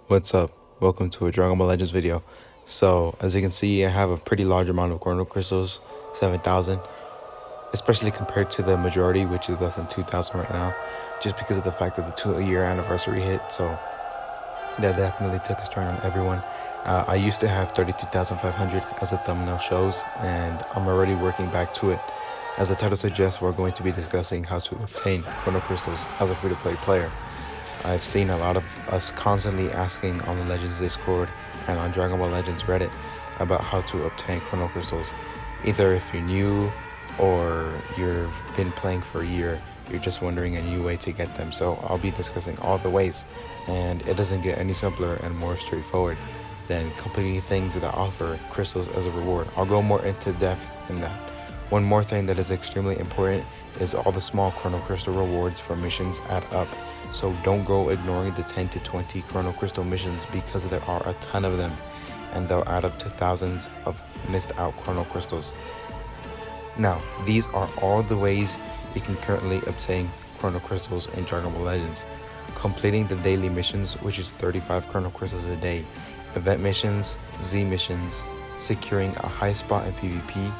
What's up? Welcome to a Dragon Ball Legends video. So, as you can see, I have a pretty large amount of Chrono Crystals, 7,000, especially compared to the majority, which is less than 2,000 right now, just because of the fact that the 2-year anniversary hit. So, that definitely took a turn on everyone. I used to have 32,500 as the thumbnail shows, and I'm already working back to it. As the title suggests, we're going to be discussing how to obtain Chrono Crystals as a free-to-play player. I've seen a lot of us constantly asking on the Legends Discord and on Dragon Ball Legends Reddit about how to obtain Chrono Crystals. Either if you're new or you've been playing for a year, you're just wondering a new way to get them. So I'll be discussing all the ways, and it doesn't get any simpler and more straightforward than completing things that offer crystals as a reward. I'll go more into depth in that. One more thing that is extremely important is all the small Chrono Crystal rewards for missions add up. So don't go ignoring the 10 to 20 Chrono Crystal missions, because there are a ton of them and they'll add up to thousands of missed out Chrono Crystals. Now, these are all the ways you can currently obtain Chrono Crystals in Dragon Ball Legends. Completing the daily missions, which is 35 Chrono Crystals a day, event missions, Z missions, securing a high spot in PvP.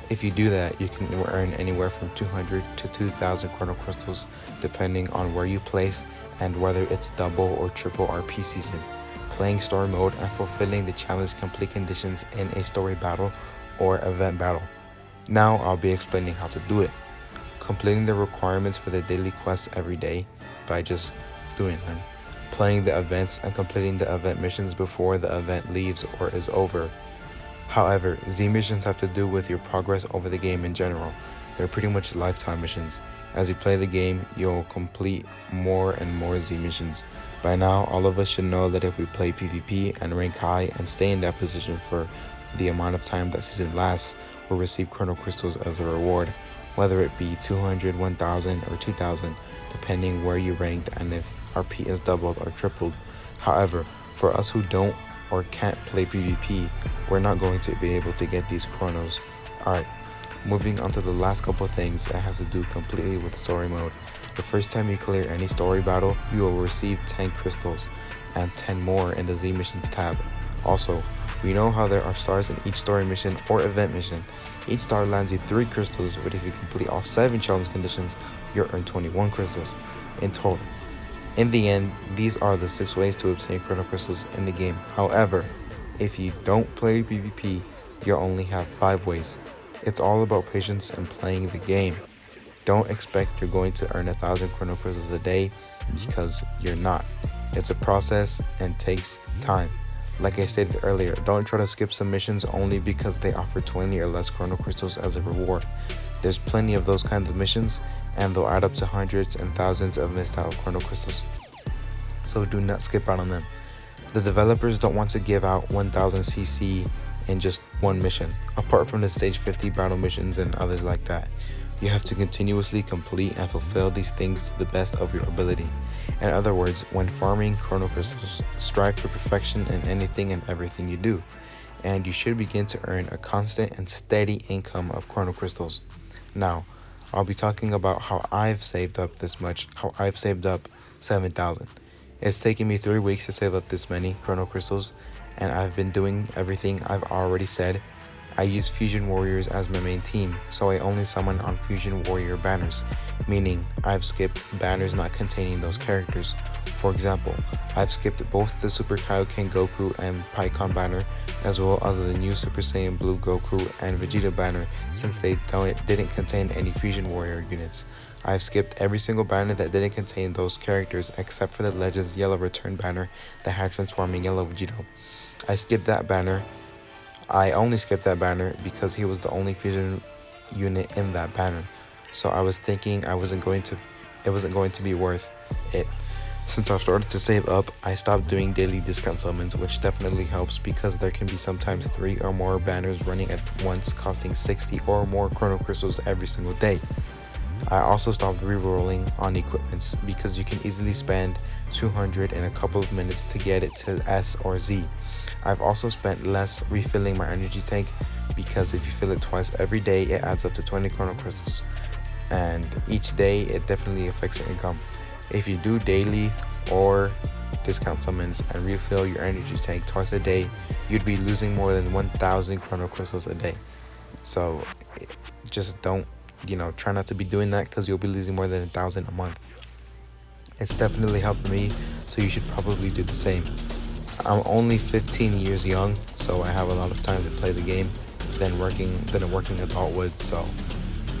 If you do that, you can earn anywhere from 200 to 2,000 Chrono Crystals depending on where you place and whether it's double or triple RP season. Playing story mode and fulfilling the challenge complete conditions in a story battle or event battle. Now I'll be explaining how to do it. Completing the requirements for the daily quests every day by just doing them. Playing the events and completing the event missions before the event leaves or is over. However, Z missions have to do with your progress over the game in general. They're pretty much lifetime missions. As you play the game, you'll complete more and more Z missions. By now, all of us should know that if we play PvP and rank high and stay in that position for the amount of time that season lasts, we'll receive Chrono Crystals as a reward, whether it be 200, 1,000, or 2,000, depending where you ranked and if RP is doubled or tripled. However, for us who don't or can't play PvP, we're not going to be able to get these chronos. Alright, moving on to the last couple things that has to do completely with story mode. The first time you clear any story battle, you will receive 10 crystals and 10 more in the Z missions tab. Also, we know how there are stars in each story mission or event mission. Each star lands you 3 crystals, but if you complete all 7 challenge conditions, you'll earn 21 crystals in total. In the end, these are the 6 ways to obtain Chrono Crystals in the game. However, if you don't play PvP, you'll only have 5 ways. It's all about patience and playing the game. Don't expect you're going to earn 1,000 Chrono Crystals a day, because you're not. It's a process and takes time. Like I stated earlier, don't try to skip some missions only because they offer 20 or less Chrono Crystals as a reward. There's plenty of those kinds of missions, and they'll add up to hundreds and thousands of missed out Chrono Crystals. So do not skip out on them. The developers don't want to give out 1000 CC in just one mission, apart from the stage 50 battle missions and others like that. You have to continuously complete and fulfill these things to the best of your ability. In other words, when farming Chrono Crystals, strive for perfection in anything and everything you do, and you should begin to earn a constant and steady income of Chrono Crystals. Now, I'll be talking about how I've saved up this much, how I've saved up 7,000. It's taken me 3 weeks to save up this many Chrono Crystals, and I've been doing everything I've already said. I use Fusion Warriors as my main team, so I only summon on Fusion Warrior banners, meaning I've skipped banners not containing those characters. For example, I've skipped both the Super Kaioken Goku and Pikkon banner, as well as the new Super Saiyan Blue Goku and Vegeta banner, since they didn't contain any Fusion Warrior units. I've skipped every single banner that didn't contain those characters except for the Legends Yellow Return banner that had transforming Yellow Vegeta. I only skipped that banner because he was the only fusion unit in that banner. So I was thinking it wasn't going to be worth it. Since I've started to save up, I stopped doing daily discount summons, which definitely helps because there can be sometimes 3 or more banners running at once, costing 60 or more Chrono Crystals every single day. I also stopped rerolling on equipments because you can easily spend 200 in a couple of minutes to get it to S or Z. I've also spent less refilling my energy tank because if you fill it twice every day, it adds up to 20 Chrono Crystals, and each day it definitely affects your income. If you do daily or discount summons and refill your energy tank twice a day, you'd be losing more than 1,000 chrono crystals a day. So just don't, try not to be doing that, because you'll be losing more than 1,000 a month. It's definitely helped me, so you should probably do the same. I'm only 15 years young, so I have a lot of time to play the game than a working adult would. So,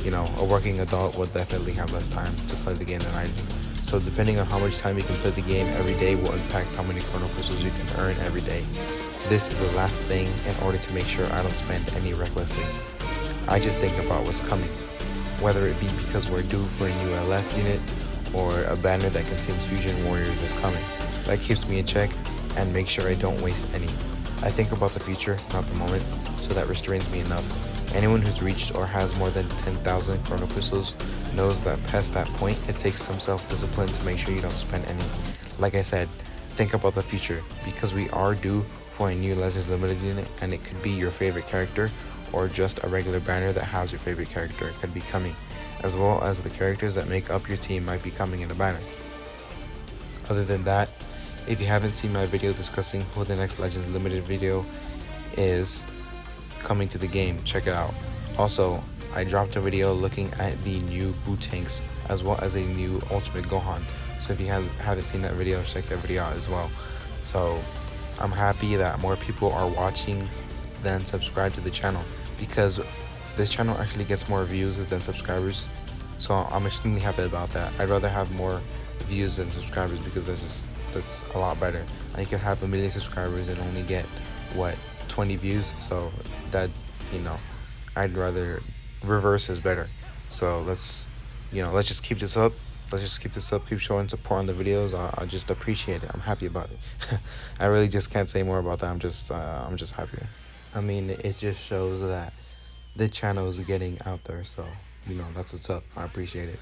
a working adult would definitely have less time to play the game than I do. So depending on how much time you can play the game every day will impact how many chrono crystals you can earn every day. This is the last thing in order to make sure I don't spend any recklessly. I just think about what's coming, whether it be because we're due for a new LF unit or a banner that contains Fusion Warriors is coming. That keeps me in check and makes sure I don't waste any. I think about the future, not the moment, so that restrains me enough. Anyone who's reached or has more than 10,000 chrono crystals knows that past that point, it takes some self-discipline to make sure you don't spend any. Like I said, think about the future, because we are due for a new Legends Limited unit, and it could be your favorite character or just a regular banner that has your favorite character could be coming, as well as the characters that make up your team might be coming in the banner. Other than that, if you haven't seen my video discussing who the next Legends Limited video is coming to the game, check it out. Also, I dropped a video looking at the new boot tanks as well as a new Ultimate Gohan. So if you haven't seen that video, check that video out as well. So I'm happy that more people are watching than subscribe to the channel, because this channel actually gets more views than subscribers. So I'm extremely happy about that. I'd rather have more views than subscribers, because that's a lot better. And you can have 1 million subscribers and only get 20 views. So that, I'd rather reverse is better. So let's just keep this up. Keep showing support on the videos. I just appreciate it. I'm happy about it. I really just can't say more about that. I'm just happy. I mean, it just shows that the channel is getting out there. So that's what's up. I appreciate it.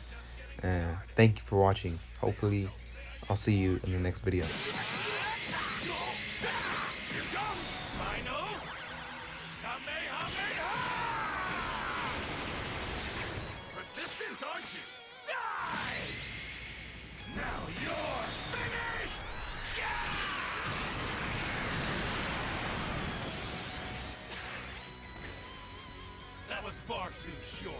And thank you for watching. Hopefully I'll see you in the next video. Persistent, aren't you? Die! Now you're finished! Yeah! That was far too short.